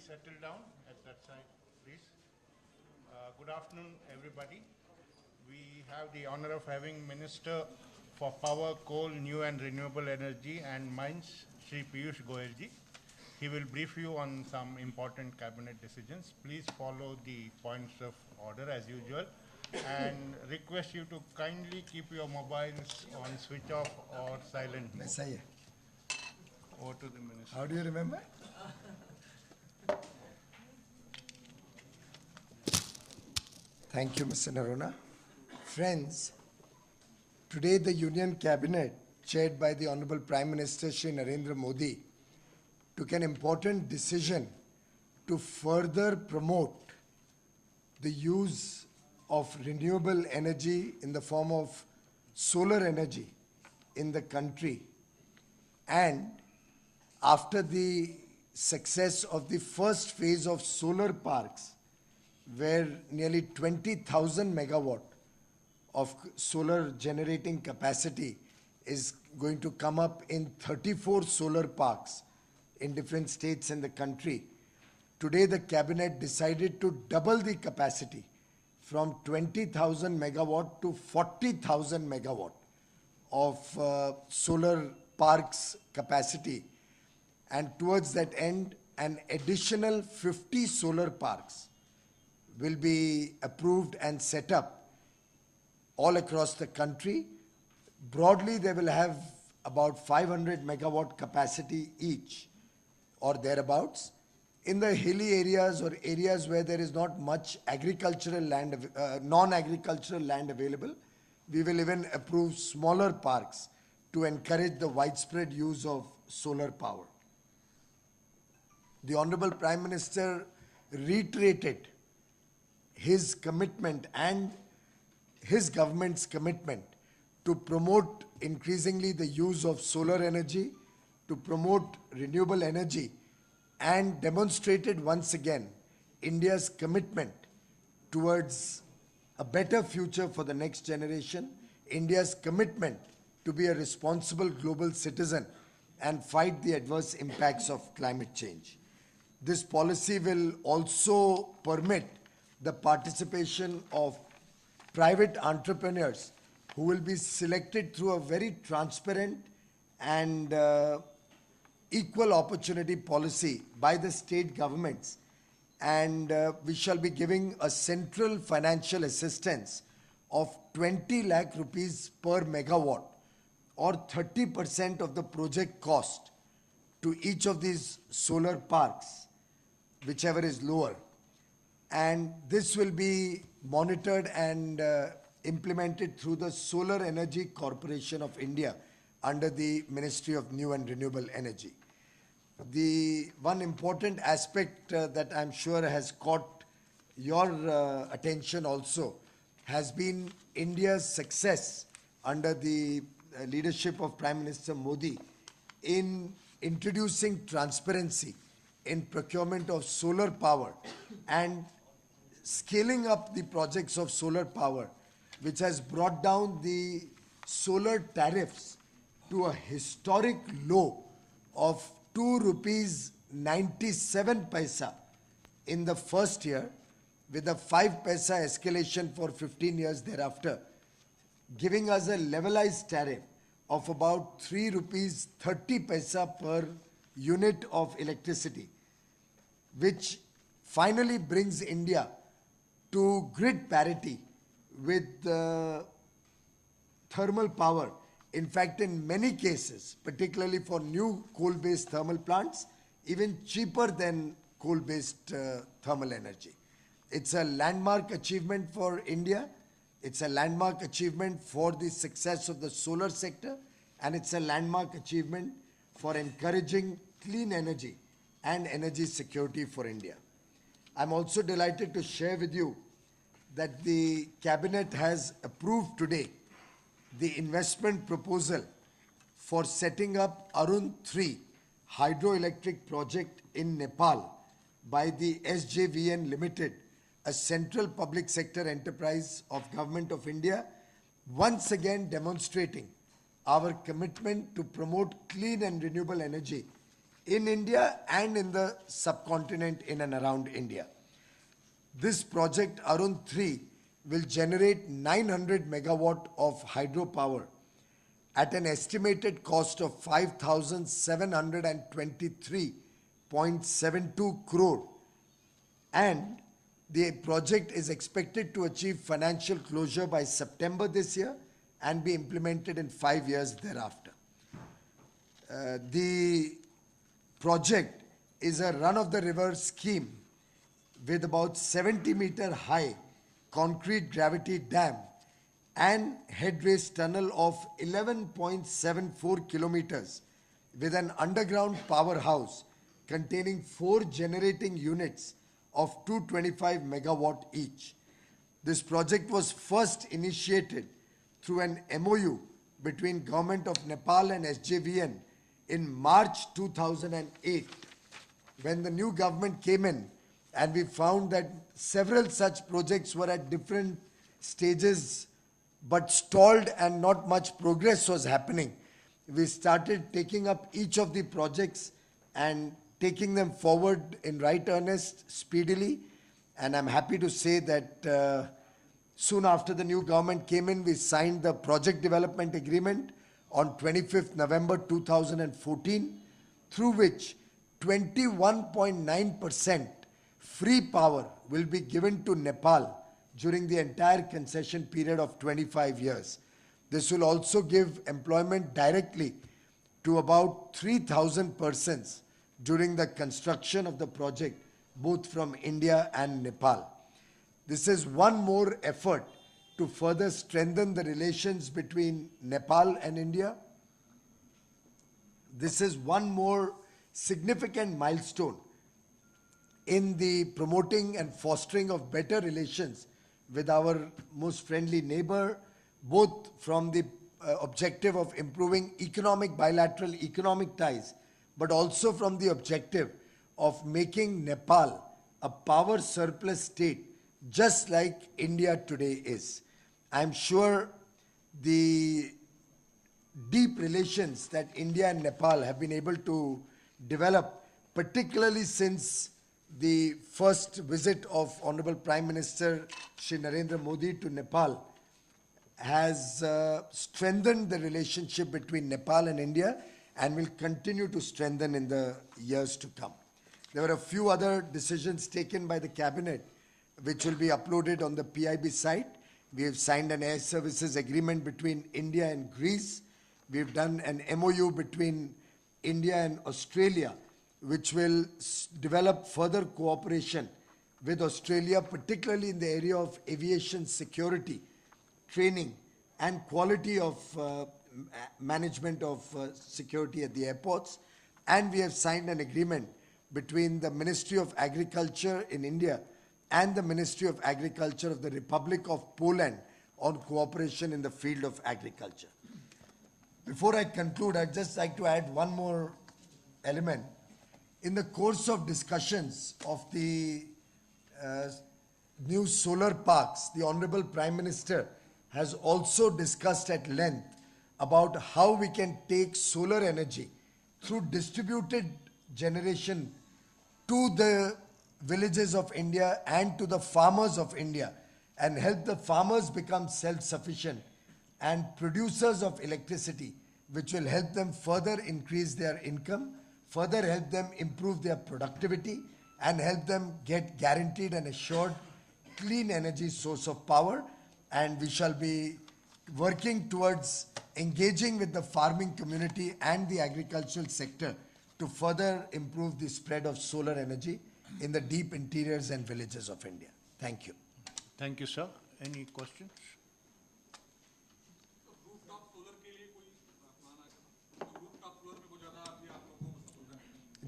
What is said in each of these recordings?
settle down at that side, please. Good afternoon, everybody. We have the honor of having Minister for Power, Coal, New and Renewable Energy and Mines, Shri Piyush Goyal ji. He will brief you on some important cabinet decisions. Please follow the points of order as usual and request you to kindly keep your mobiles on switch off or silent mode. Messiah. Over to the Minister. How do you remember? Thank you, Mr. Narona. Friends, today the Union Cabinet, chaired by the Honorable Prime Minister Shri Narendra Modi, took an important decision to further promote the use of renewable energy in the form of solar energy in the country. And after the success of the first phase of solar parks, where nearly 20,000 megawatt of solar generating capacity is going to come up in 34 solar parks in different states in the country. Today the cabinet decided to double the capacity from 20,000 megawatt to 40,000 megawatt of solar parks capacity, and towards that end an additional 50 solar parks will be approved and set up all across the country. Broadly, they will have about 500 megawatt capacity each or thereabouts. In the hilly areas or areas where there is not much agricultural land, non-agricultural land available, we will even approve smaller parks to encourage the widespread use of solar power. The Honorable Prime Minister reiterated his commitment and his government's commitment to promote increasingly the use of solar energy, to promote renewable energy, and demonstrated once again India's commitment towards a better future for the next generation, India's commitment to be a responsible global citizen and fight the adverse impacts of climate change. This policy will also permit the participation of private entrepreneurs who will be selected through a very transparent and equal opportunity policy by the state governments, and we shall be giving a central financial assistance of 20 lakh rupees per megawatt or 30% of the project cost to each of these solar parks, whichever is lower. And this will be monitored and implemented through the Solar Energy Corporation of India under the Ministry of New and Renewable Energy. The one important aspect that I'm sure has caught your attention also has been India's success under the leadership of Prime Minister Modi in introducing transparency in procurement of solar power and scaling up the projects of solar power, which has brought down the solar tariffs to a historic low of 2 rupees 97 paisa in the first year, with a 5 paisa escalation for 15 years thereafter, giving us a levelized tariff of about 3 rupees 30 paisa per unit of electricity, which finally brings India to grid parity with thermal power. In fact, in many cases, particularly for new coal-based thermal plants, even cheaper than coal-based thermal energy. It's a landmark achievement for India. It's a landmark achievement for the success of the solar sector, and it's a landmark achievement for encouraging clean energy and energy security for India. I'm also delighted to share with you that the Cabinet has approved today the investment proposal for setting up Arun 3 hydroelectric project in Nepal by the SJVN Limited, a central public sector enterprise of Government of India, once again demonstrating our commitment to promote clean and renewable energy in India and in the subcontinent in and around India. This project, Arun 3, will generate 900 megawatt of hydropower at an estimated cost of 5,723.72 crore, and the project is expected to achieve financial closure by September this year and be implemented in 5 years thereafter. The project is a run-of-the-river scheme with about 70-meter high concrete gravity dam and headways tunnel of 11.74 kilometers with an underground powerhouse containing 4 generating units of 225 megawatt each. This project was first initiated through an MOU between Government of Nepal and SJVN in March 2008, when the new government came in, and we found that several such projects were at different stages but stalled and not much progress was happening. We started taking up each of the projects and taking them forward in right earnest, speedily, and I'm happy to say that soon after the new government came in, we signed the project development agreement on 25th November 2014, through which 21.9% free power will be given to Nepal during the entire concession period of 25 years. This will also give employment directly to about 3,000 persons during the construction of the project, both from India and Nepal. This is one more effort to further strengthen the relations between Nepal and India. This is one more significant milestone in the promoting and fostering of better relations with our most friendly neighbor, both from the objective of improving bilateral economic ties, but also from the objective of making Nepal a power surplus state, just like India today is. I'm sure the deep relations that India and Nepal have been able to develop, particularly since the first visit of Honorable Prime Minister Shri Narendra Modi to Nepal, has strengthened the relationship between Nepal and India and will continue to strengthen in the years to come. There were a few other decisions taken by the cabinet which will be uploaded on the PIB site. We have signed an air services agreement between India and Greece. We have done an MOU between India and Australia, which will develop further cooperation with Australia, particularly in the area of aviation security, training, and quality of management of security at the airports. And we have signed an agreement between the Ministry of Agriculture in India and the Ministry of Agriculture of the Republic of Poland on cooperation in the field of agriculture. Before I conclude, I'd just like to add one more element. In the course of discussions of the new solar parks, the Honorable Prime Minister has also discussed at length about how we can take solar energy through distributed generation to the villages of India and to the farmers of India, and help the farmers become self-sufficient and producers of electricity, which will help them further increase their income, further help them improve their productivity, and help them get guaranteed and assured clean energy source of power. And we shall be working towards engaging with the farming community and the agricultural sector to further improve the spread of solar energy in the deep interiors and villages of India. Thank you. Thank you, sir. Any questions?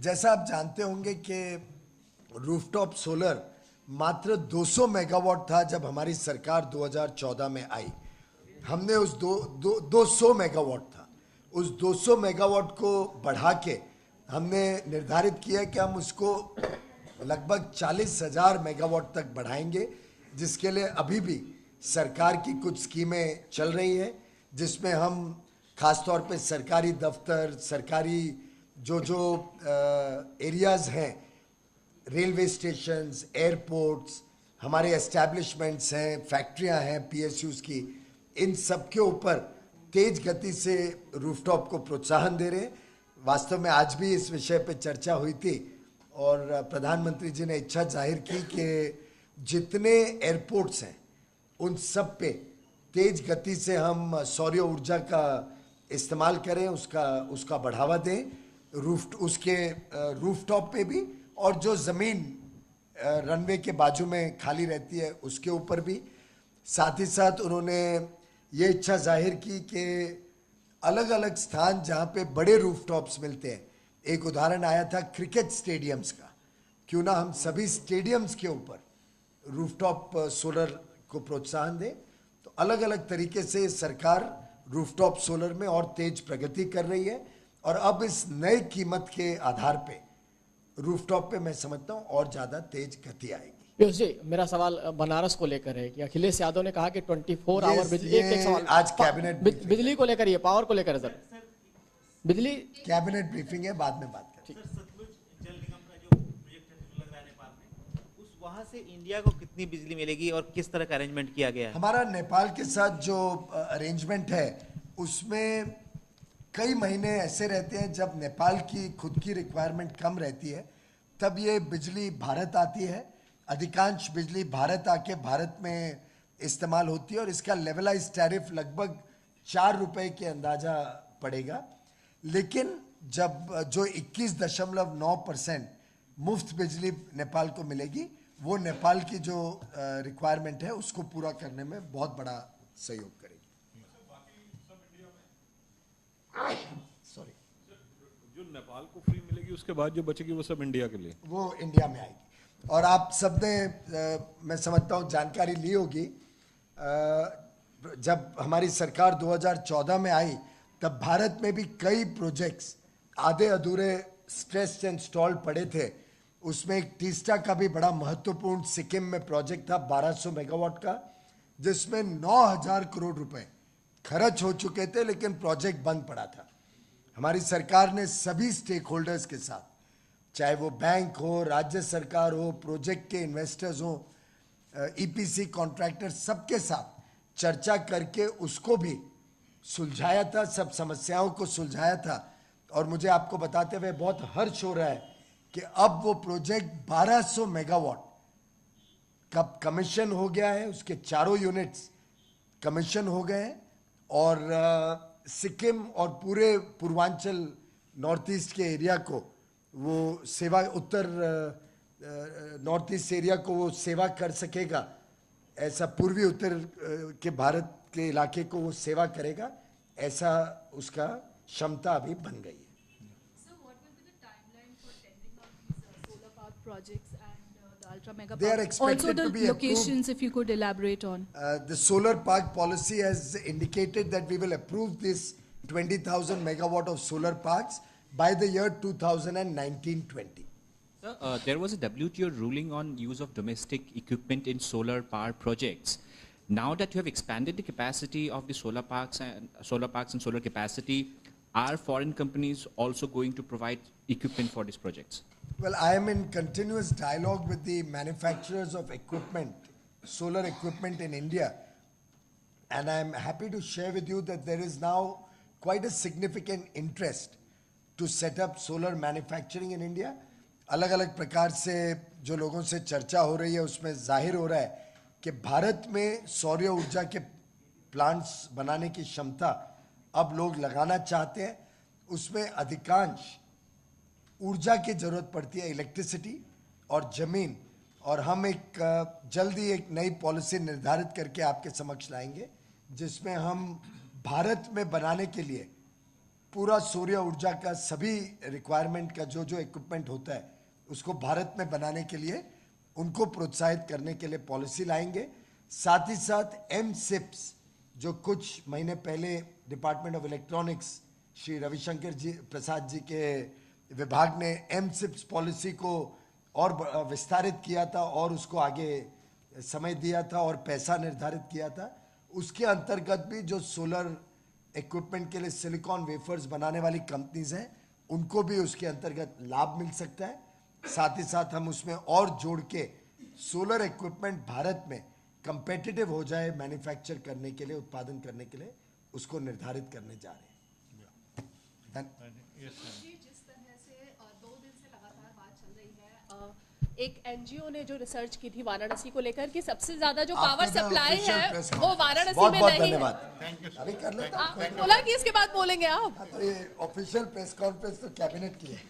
जैसा आप जानते होंगे कि rooftop solar मात्र 200 megawatt था जब हमारी सरकार 2014 में आई. हमने उस 200 मेगावाट था, उस 200 मेगावाट को बढ़ा के हमने निर्धारित किया कि हम उसको लगभग 40,000 मेगावाट तक बढ़ाएंगे, जिसके लिए अभी भी सरकार की कुछ स्कीमें चल रही हैं, जिसमें हम खासतौर पे सरकारी दफ्तर, सरकारी जो एरियाज हैं, रेलवे स्टेशंस, एयरपोर्ट्स, हमारे एस्टैब्लिशमेंट्स हैं, फैक्ट्रियां हैं पीएसयूज की, इन सब के ऊपर तेज गति से रूफटॉप को प्रोत्साहन दे रहे हैं। वास्तव में आज भी इस विषय पे चर्चा हुई थी और प्रधानमंत्री जी ने इच्छा जाहिर की कि जितने एयरपोर्ट्स हैं उन सब पे तेज गति से हम सौर ऊर्जा का इस्तेमाल करें, उसका बढ़ावा दें, उसके रूफटॉप पे भी, और जो ज़मीन रनवे के बाजू में खाली रहती है उसके ऊपर भी। साथ ही साथ उन्होंने ये इच्छा जाहिर की कि अलग अलग स्थान जहाँ पे बड़े रूफटॉप्स मिलते हैं, एक उदाहरण आया था क्रिकेट स्टेडियम्स का, क्यों ना हम सभी स्टेडियम्स के ऊपर रूफटॉप सोलर को प्रोत्साहन दें। तो अलग अलग तरीके से सरकार रूफटॉप सोलर में और तेज प्रगति कर रही है और अब इस नए कीमत के आधार पे रूफटॉप पे मैं समझता हूँ और ज़्यादा तेज गति आएगी। पीयूष जी, मेरा सवाल बनारस को लेकर है कि अखिलेश यादव ने कहा कि 24 आवर बिजली, एक सवाल आज कैबिनेट बिजली को लेकर, ये पावर को लेकर है सर, बिजली कैबिनेट ब्रीफिंग है, बाद में बात करें। सतलुज जल निगम का जो प्रोजेक्ट है लग रहा है नेपाल में, उस वहां से इंडिया को कितनी बिजली मिलेगी और किस तरह का अरेंजमेंट किया गया है? हमारा नेपाल के साथ जो अरेंजमेंट है उसमें कई महीने ऐसे रहते हैं जब नेपाल की खुद की रिक्वायरमेंट कम रहती है, तब ये बिजली भारत आती है। अधिकांश बिजली भारत आके भारत में इस्तेमाल होती है और इसका लेवलाइज टैरिफ लगभग 4 रुपए के अंदाजा पड़ेगा। लेकिन जब जो 21.9% मुफ्त बिजली नेपाल को मिलेगी, वो नेपाल की जो रिक्वायरमेंट है उसको पूरा करने में बहुत बड़ा सहयोग करेगी। सॉरी, जो नेपाल को फ्री मिलेगी उसके बाद जो बचेगी वो सब इंडिया के लिए, वो इंडिया में आएगी। और आप सबने मैं समझता हूँ जानकारी ली होगी, जब हमारी सरकार 2014 में आई तब भारत में भी कई प्रोजेक्ट्स आधे अधूरे स्ट्रेस्ड एंड स्टॉल पड़े थे। उसमें एक तीस्ता का भी बड़ा महत्वपूर्ण सिक्किम में प्रोजेक्ट था 1200 मेगावाट का, जिसमें 9,000 करोड़ रुपए खर्च हो चुके थे लेकिन प्रोजेक्ट बंद पड़ा था। हमारी सरकार ने सभी स्टेक होल्डर्स के साथ, चाहे वो बैंक हो, राज्य सरकार हो, प्रोजेक्ट के इन्वेस्टर्स हो, ईपीसी कॉन्ट्रैक्टर, सबके साथ चर्चा करके उसको भी सुलझाया था, सब समस्याओं को सुलझाया था। और मुझे आपको बताते हुए बहुत हर्ष हो रहा है कि अब वो प्रोजेक्ट 1200 मेगावाट कब कमीशन हो गया है, उसके चारों यूनिट्स कमीशन हो गए हैं और सिक्किम और पूरे पूर्वांचल नॉर्थ ईस्ट के एरिया को वो सेवा, उत्तर नॉर्थ ईस्ट एरिया को वो सेवा कर सकेगा, ऐसा पूर्वी उत्तर के भारत के इलाके को वो सेवा करेगा, ऐसा उसका क्षमता अभी बन गई है। So what will be the timeline for tendering out these solar park projects and the ultra mega They are parks? expected Also the to be locations, if you could elaborate on. The solar park policy has indicated that we will approve this 20,000 megawatt of solar parks by the year 2019-20. Sir, there was a WTO ruling on use of domestic equipment in solar power projects. Now that you have expanded the capacity of the solar parks and solar capacity, are foreign companies also going to provide equipment for these projects? Well, I am in continuous dialogue with the manufacturers of equipment, solar equipment in India, and I am happy to share with you that there is now quite a significant interest to set up solar manufacturing in India. अलग अलग प्रकार से जो लोगों से चर्चा हो रही है उसमें जाहिर हो रहा है कि भारत में सौर ऊर्जा के प्लांट्स बनाने की क्षमता अब लोग लगाना चाहते हैं। उसमें अधिकांश ऊर्जा की जरूरत पड़ती है, इलेक्ट्रिसिटी और जमीन, और हम एक जल्दी एक नई पॉलिसी निर्धारित करके आपके समक्ष लाएंगे जिसमें हम भारत में बनाने के लिए पूरा सूर्य ऊर्जा का सभी रिक्वायरमेंट का जो इक्विपमेंट होता है उसको भारत में बनाने के लिए उनको प्रोत्साहित करने के लिए पॉलिसी लाएंगे। साथ ही साथ MSIPS जो कुछ महीने पहले department of electronics Shri Ravishankar ji Prasad ji के विभाग ने MSIPS पॉलिसी को और विस्तारित किया था और उसको आगे समय दिया था और पैसा निर्धारित किया था। उसके अंतर्गत भी जो सोलर इक्विपमेंट के लिए सिलिकॉन वेफर्स बनाने वाली कंपनीज हैं उनको भी उसके अंतर्गत लाभ मिल सकता है। साथ ही साथ हम उसमें और जोड़ के सोलर इक्विपमेंट भारत में कंपेटिटिव हो जाए मैन्युफैक्चर करने के लिए, उत्पादन करने के लिए, उसको निर्धारित करने जा रहे हैं। Yes, ma'am. जी, जिस तरह से 2 दिन से लगातार बात चल रही है, एक एनजीओ ने जो रिसर्च की थी वाराणसी को लेकर कि सबसे ज्यादा जो पावर आपका सप्लाई official है press वो conference। वाराणसी बहुत में बहुत नहीं है। धन्यवाद। अभी कर लेता हूं। बोला कि इसके बाद बोलेंगे आप। तो ये ऑफिशियल प्रेस कॉन्फ्रेंस तो कैबिनेट की है।